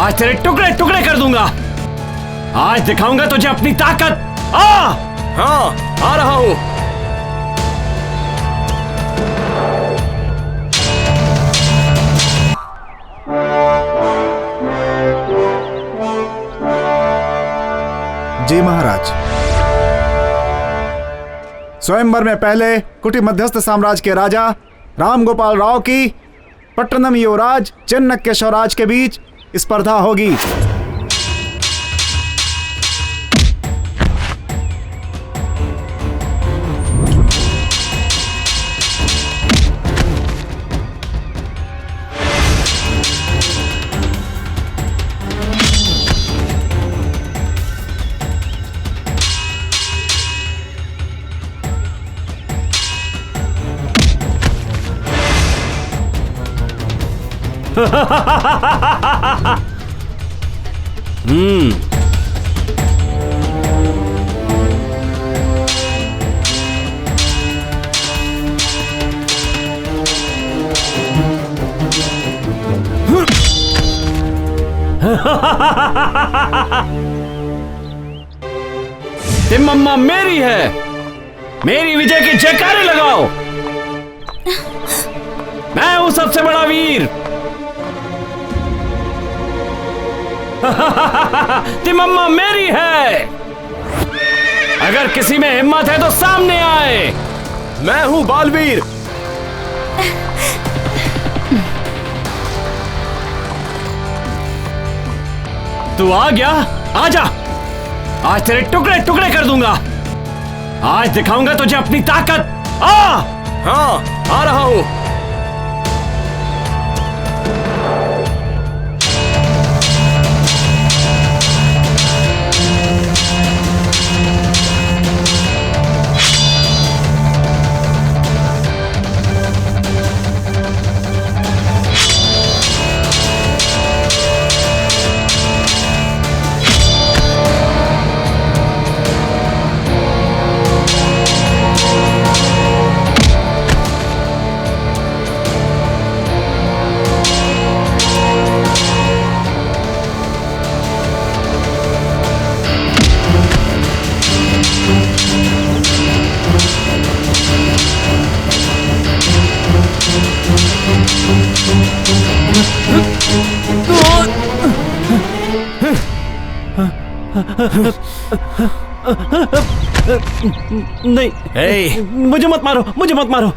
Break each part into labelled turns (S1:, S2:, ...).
S1: आज तेरे टुकड़े टुकड़े कर दूंगा। आज दिखाऊंगा तुझे अपनी ताकत।
S2: हाँ, आ रहा हूं।
S3: जी महाराज। स्वयंवर में पहले कुटी मध्यस्थ साम्राज्य के राजा राम गोपाल राव की पट्टनम युवराज चेन्नकेशवराज के बीच स्पर्धा होगी।
S1: तिम्मम्मा मेरी है। मेरी विजय की जयकारे लगाओ। मैं हूं सबसे बड़ा वीर। तिम्मम्मा मेरी है। अगर किसी में हिम्मत है तो सामने आए।
S2: मैं हूं बालवीर।
S1: तू आ गया? आजा। आज तेरे टुकड़े टुकड़े कर दूंगा। आज दिखाऊंगा तुझे अपनी ताकत।
S2: हाँ, आ रहा हूं।
S1: नहीं, मुझे मत मारो, मुझे मत मारो।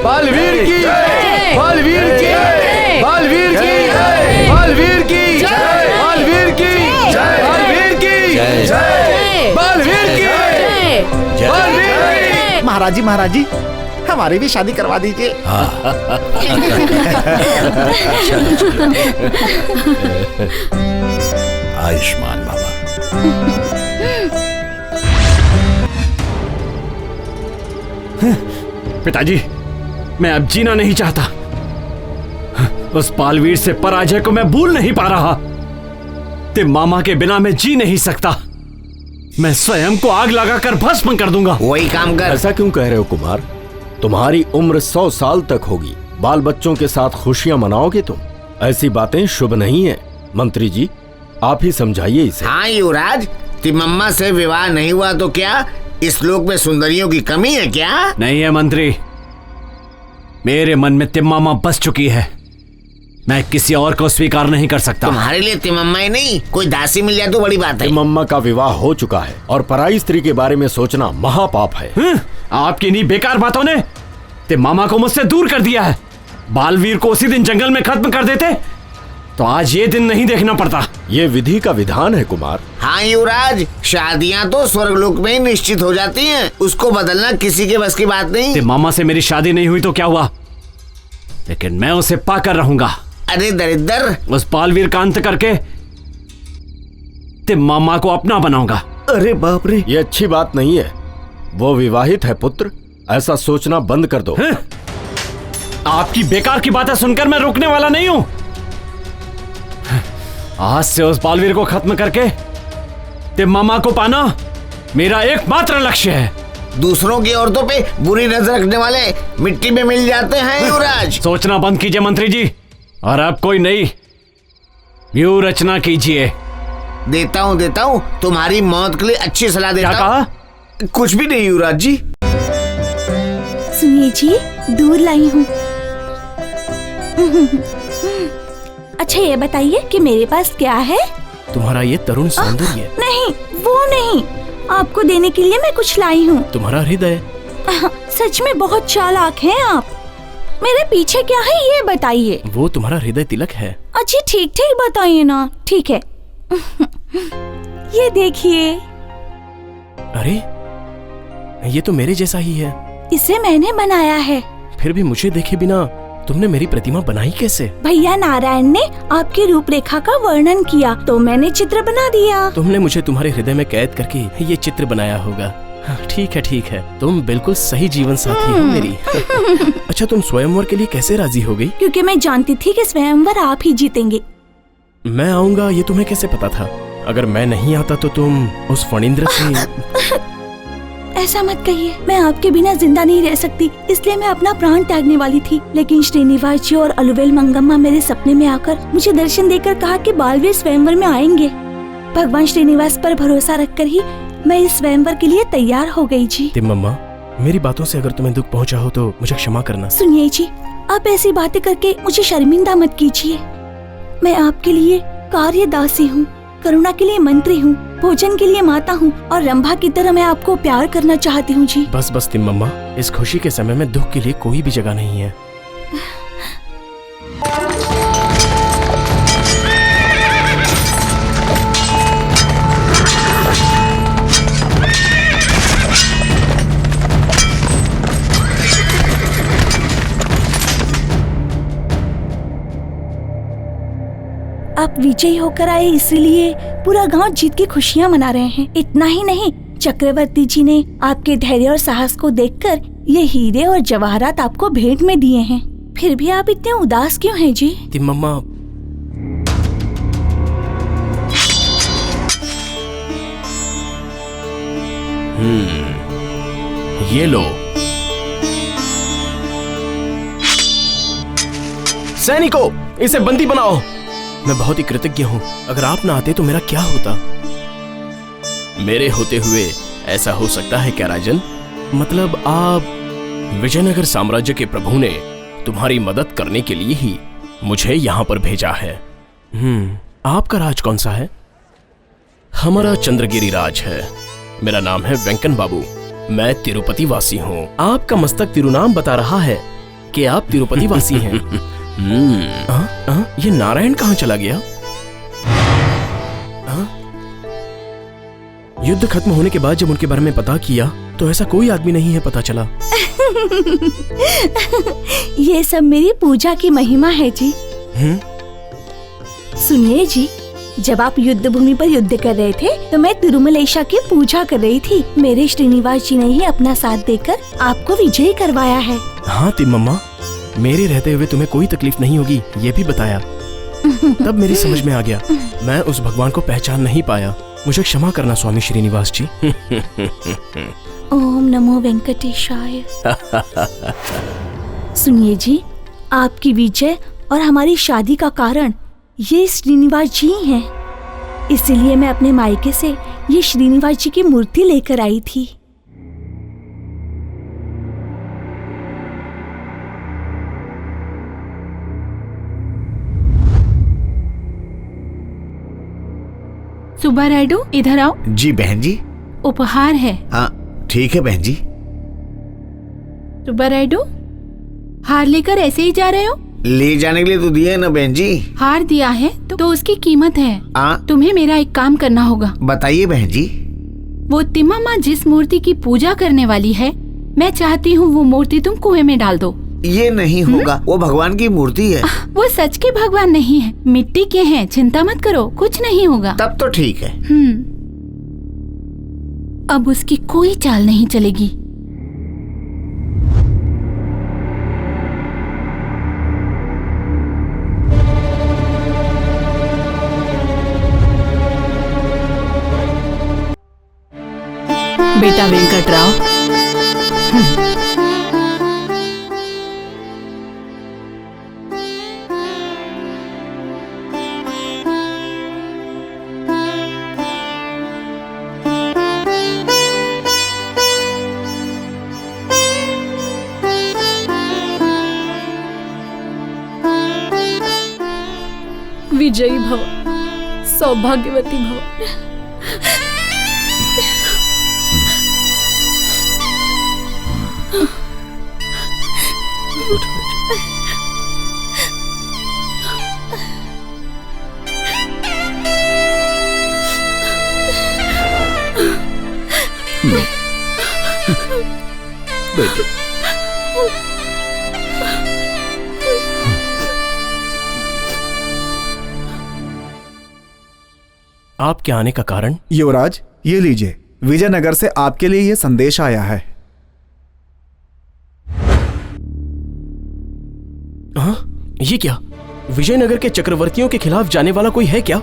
S2: बालवीर की जय, बालवीर की जय, बालवीर की जय, बालवीर की जय, बालवीर की जय, बालवीर की जय, बालवीर की जय, बालवीर।
S3: महाराज जी हमारी भी शादी करवा दीजिए।
S4: आयुष्मान बाबा।
S1: पिताजी, मैं अब जीना नहीं चाहता। उस बालवीर से पराजय को मैं भूल नहीं पा रहा। तिम्मामा के बिना मैं जी नहीं सकता। मैं स्वयं को आग लगाकर भस्म कर दूंगा।
S5: वही काम कर।
S4: ऐसा क्यों कह रहे हो कुमार? तुम्हारी उम्र 100 साल तक होगी। बाल बच्चों के साथ खुशियां मनाओगे तुम? ऐसी बातें शुभ नहीं है। मंत्री जी, आप ही समझाइए इसे।
S5: हाँ युवराज, तिम्मम्मा से विवाह नहीं हुआ तो क्या इस लोक में सुंदरियों की कमी है क्या?
S1: नहीं है मंत्री। मेरे मन में तिम्मामा बस चुकी है। मैं किसी और को स्वीकार नहीं कर सकता।
S5: तुम्हारे लिए तिम्मम्मा ही नहीं, कोई दासी मिल जाए तो बड़ी बात है।
S4: तिम्मम्मा का विवाह हो चुका है और पराई स्त्री के बारे में सोचना महापाप है।
S1: आपकी इन्हीं बेकार बातों ने तिम्मामा को मुझसे दूर कर दिया है। बालवीर को उसी दिन जंगल में खत्म कर देते तो आज ये दिन नहीं देखना पड़ता।
S4: ये विधि का विधान है कुमार।
S5: हाँ युवराज, शादियाँ तो स्वर्गलोक में ही निश्चित हो जाती हैं। उसको बदलना किसी के बस की बात नहीं।
S1: तिम्मामा से मेरी शादी नहीं हुई तो क्या हुआ, लेकिन मैं उसे पाकर रहूंगा।
S5: अरे दरिद्र,
S1: उस बालवीर का अंत करके तिम्मामा को अपना बनाऊंगा।
S4: अरे बाप रे, ये अच्छी बात नहीं है। वो विवाहित है पुत्र, ऐसा सोचना बंद कर दो।
S1: आपकी बेकार की बातें सुनकर मैं रुकने वाला नहीं हूं। आज से उस बालवीर को खत्म करके तिम्मामा को पाना मेरा एकमात्र लक्ष्य है।
S5: दूसरों की औरतों पे बुरी नजर रखने वाले मिट्टी में मिल जाते हैं युवराज।
S1: सोचना बंद कीजिए मंत्री जी, और अब कोई नई व्यूह रचना कीजिए।
S5: देता हूँ तुम्हारी मौत के लिए अच्छी सलाह देता
S1: क्या
S5: हूँ।
S1: कहा?
S5: कुछ भी नहीं युवराज जी।
S6: सुनिए जी, दूध लाई हूँ। अच्छा ये बताइए कि मेरे पास क्या है?
S2: तुम्हारा ये तरुण सौंदर्य।
S6: नहीं, वो नहीं, आपको देने के लिए मैं कुछ लाई हूँ।
S2: तुम्हारा हृदय।
S6: सच में बहुत चालाक हैं आप। मेरे पीछे क्या है ये बताइए।
S2: वो तुम्हारा हृदय तिलक है।
S6: अच्छी ठीक ठीक बताइए ना। ठीक है। ये देखिए।
S2: अरे ये तो मेरे जैसा ही है।
S6: इसे मैंने बनाया है।
S2: फिर भी मुझे देखे बिना तुमने मेरी प्रतिमा बनाई कैसे?
S6: भैया नारायण ने आपकी रूपरेखा का वर्णन किया तो मैंने चित्र बना दिया।
S2: तुमने मुझे तुम्हारे हृदय में कैद करके ये चित्र बनाया होगा। हाँ, ठीक है, तुम बिल्कुल सही जीवन साथी हो मेरी। अच्छा, तुम स्वयंवर के लिए कैसे राजी हो गई?
S6: क्योंकि मैं जानती थी कि स्वयंवर आप ही जीतेंगे।
S2: मैं आऊंगा ये तुम्हें कैसे पता था? अगर मैं नहीं आता तो तुम उस फणींद्र से।
S6: ऐसा मत कहिए, मैं आपके बिना जिंदा नहीं रह सकती, इसलिए मैं अपना प्राण त्यागने वाली थी। लेकिन श्रीनिवास जी और अलुवेल मंगम्मा मेरे सपने में आकर मुझे दर्शन देकर कहा कि बालवीर स्वयंवर में आएंगे। भगवान श्रीनिवास पर भरोसा रखकर ही मैं इस स्वयंवर के लिए तैयार हो गई जी।
S2: तिम्मम्मा, मेरी बातों से अगर तुम्हें दुख पहुंचा हो तो मुझे क्षमा करना।
S6: सुनिए जी, आप ऐसी बातें करके मुझे शर्मिंदा मत कीजिए। मैं आपके लिए कार्यदासी हूँ, करुणा के लिए मंत्री हूँ, भोजन के लिए माता हूँ और रंभा की तरह मैं आपको प्यार करना चाहती हूँ जी।
S2: बस तिम्मम्मा, इस खुशी के समय में दुख के लिए कोई भी जगह नहीं है।
S6: आप विजयी होकर आए इसीलिए पूरा गांव जीत की खुशियां मना रहे हैं। इतना ही नहीं, चक्रवर्ती जी ने आपके धैर्य और साहस को देखकर ये हीरे और जवाहरात आपको भेंट में दिए हैं। फिर भी आप इतने उदास क्यों हैं जी?
S2: तिम्मम्मा, ये लो। सैनिकों, इसे बंदी बनाओ। मैं बहुत ही कृतज्ञ हूँ। अगर आप ना आते तो मेरा क्या होता? मेरे होते हुए ऐसा हो सकता है क्या राजन? मतलब आप विजयनगर साम्राज्य के प्रभु ने तुम्हारी मदद करने के लिए ही मुझे यहाँ पर भेजा है। आपका राज कौन सा है? हमारा चंद्रगिरी राज है। मेरा नाम है वेंकन बाबू। मैं तिरुपति वासी हूँ। आपका मस्तक तिरुनाम बता रहा है कि आप तिरुपति वासी हैं। ये नारायण कहाँ चला गया? युद्ध खत्म होने के बाद जब उनके बारे में पता किया तो ऐसा कोई आदमी नहीं है पता चला।
S6: ये सब मेरी पूजा की महिमा है जी। सुनिए जी, जब आप युद्ध भूमि पर युद्ध कर रहे थे तो मैं तिरुमलेशा की पूजा कर रही थी। मेरे श्रीनिवास जी ने ही अपना साथ देकर आपको विजयी करवाया है।
S2: हाँ तिम्मम्मा, मेरे रहते हुए तुम्हें कोई तकलीफ नहीं होगी ये भी बताया। तब मेरी समझ में आ गया। मैं उस भगवान को पहचान नहीं पाया। मुझे क्षमा करना स्वामी श्रीनिवास जी।
S6: ओम नमो वेंकटेशाय। सुनिए जी, आपकी विजय और हमारी शादी का कारण ये श्रीनिवास जी हैं। इसीलिए मैं अपने मायके से ये श्रीनिवास जी की मूर्ति लेकर आई थी।
S7: सुब्बा रायडू, इधर आओ।
S5: जी बहन जी।
S7: उपहार है।
S5: हाँ ठीक है बहन जी।
S7: सुब्बा रायडू, हार लेकर ऐसे ही जा रहे हो?
S5: ले जाने के लिए तो दिए ना बहन जी।
S7: हार दिया है तो उसकी कीमत है। तुम्हें मेरा एक काम करना होगा।
S5: बताइए बहन जी।
S7: वो तिम्मम्मा जिस मूर्ति की पूजा करने वाली है, मैं चाहती हूँ वो मूर्ति तुम कुएं में डाल दो।
S5: ये नहीं होगा। वो भगवान की मूर्ति है।
S7: वो सच के भगवान नहीं है, मिट्टी के हैं। चिंता मत करो, कुछ नहीं होगा।
S5: तब तो ठीक है।
S7: अब उसकी कोई चाल नहीं चलेगी। बेटा वेंकटराव।
S8: विजयी भव, सौभाग्यवती भव।
S2: आपके आने का कारण?
S3: युवराज, ये लीजिए, विजयनगर से आपके लिए ये संदेश आया है।
S2: हाँ, ये क्या? विजयनगर के चक्रवर्तियों के खिलाफ जाने वाला कोई है क्या?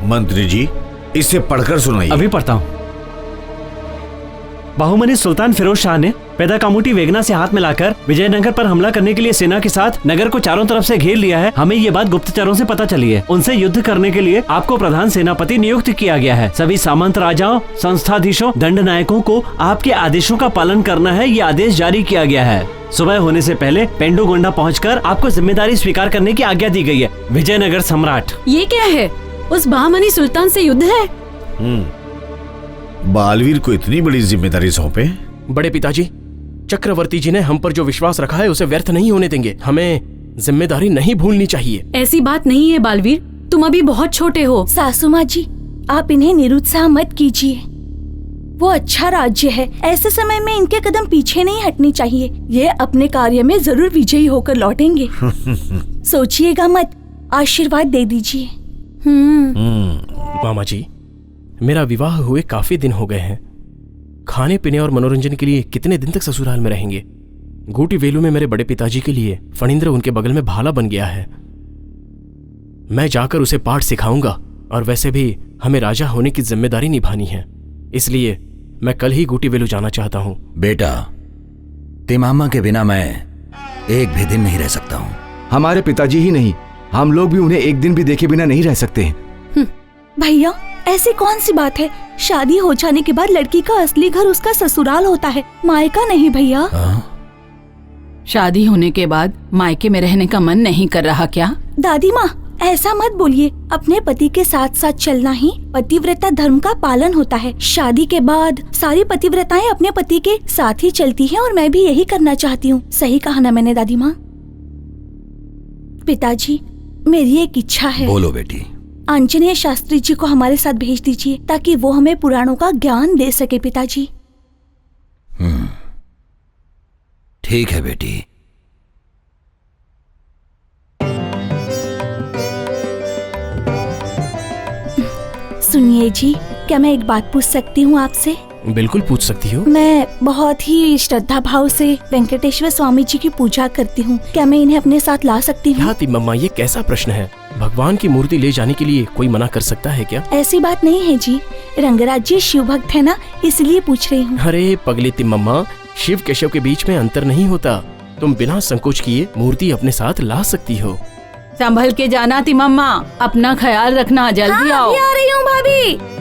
S5: मंत्री जी, इसे पढ़कर सुनाइए।
S1: अभी पढ़ता हूँ। बाहुमनी सुल्तान फिरोज शाह ने पेदाकामुटी वेगना से हाथ मिलाकर विजयनगर पर हमला करने के लिए सेना के साथ नगर को चारों तरफ से घेर लिया है। हमें ये बात गुप्तचरों से पता चली है। उनसे युद्ध करने के लिए आपको प्रधान सेनापति नियुक्त किया गया है। सभी सामंत राजाओं, संस्थाधीशों, दंड नायकों को आपके आदेशों का पालन करना है, ये आदेश जारी किया गया है। सुबह होने से पहले पेंडुगोंडा पहुंचकर आपको जिम्मेदारी स्वीकार करने की आज्ञा दी गई है। विजयनगर सम्राट।
S8: ये क्या है? उस बहामनी सुल्तान से युद्ध है?
S5: बालवीर को इतनी बड़ी जिम्मेदारी सौंपे?
S2: बड़े पिताजी, चक्रवर्ती जी ने हम पर जो विश्वास रखा है उसे व्यर्थ नहीं होने देंगे। हमें जिम्मेदारी नहीं भूलनी चाहिए।
S8: ऐसी बात नहीं है बालवीर, तुम अभी बहुत छोटे हो।
S6: सासू माँ जी, आप इन्हें निरुत्साह मत कीजिए। वो अच्छा राज्य है, ऐसे समय में इनके कदम पीछे नहीं हटनी चाहिए। ये अपने कार्य में जरूर विजयी होकर लौटेंगे। सोचिएगा मत, आशीर्वाद दे दीजिए।
S2: मामा जी, मेरा विवाह हुए काफी दिन हो गए हैं। खाने पीने और मनोरंजन के लिए कितने दिन तक ससुराल में रहेंगे? गोटी वेलू में मेरे बड़े पिताजी के लिए फणींद्र उनके बगल में भाला बन गया है। मैं जाकर उसे पाठ सिखाऊंगा, और वैसे भी हमें राजा होने की जिम्मेदारी निभानी है, इसलिए मैं कल ही गोटी वेलू जाना चाहता हूँ।
S9: बेटा, तिमामा के बिना मैं एक भी दिन नहीं रह सकता हूँ।
S10: हमारे पिताजी ही नहीं, हम लोग भी उन्हें एक दिन भी देखे बिना नहीं रह सकते।
S6: भैया, ऐसी कौन सी बात है? शादी हो जाने के बाद लड़की का असली घर उसका ससुराल होता है, मायका नहीं भैया।
S7: शादी होने के बाद मायके में रहने का मन नहीं कर रहा क्या?
S6: दादी माँ, ऐसा मत बोलिए। अपने पति के साथ साथ चलना ही पतिव्रता धर्म का पालन होता है। शादी के बाद सारी पतिव्रताएं अपने पति के साथ ही चलती हैं, और मैं भी यही करना चाहती हूँ। सही कहा ना मैंने दादी माँ? पिताजी, मेरी एक इच्छा है।
S9: बोलो बेटी।
S6: आंजनेय शास्त्री जी को हमारे साथ भेज दीजिए, ताकि वो हमें पुराणों का ज्ञान दे सके। पिताजी।
S9: ठीक है बेटी।
S6: सुनिए जी, क्या मैं एक बात पूछ सकती हूँ आपसे?
S2: बिल्कुल पूछ सकती हो।
S6: मैं बहुत ही श्रद्धा भाव से वेंकटेश्वर स्वामी जी की पूजा करती हूँ। क्या मैं इन्हें अपने साथ ला सकती हूँ?
S2: क्या मम्मा, ये कैसा प्रश्न है? भगवान की मूर्ति ले जाने के लिए कोई मना कर सकता है क्या?
S6: ऐसी बात नहीं है जी, रंगराज जी शिव भक्त है ना, इसलिए पूछ रही हूँ।
S2: अरे पगली तिम्मम्मा, शिव केशव के बीच में अंतर नहीं होता। तुम बिना संकोच किए मूर्ति अपने साथ ला सकती हो।
S7: संभल के जाना तिम्मम्मा, अपना ख्याल रखना। जल्दी आओ।
S6: आ रही हूँ भाभी।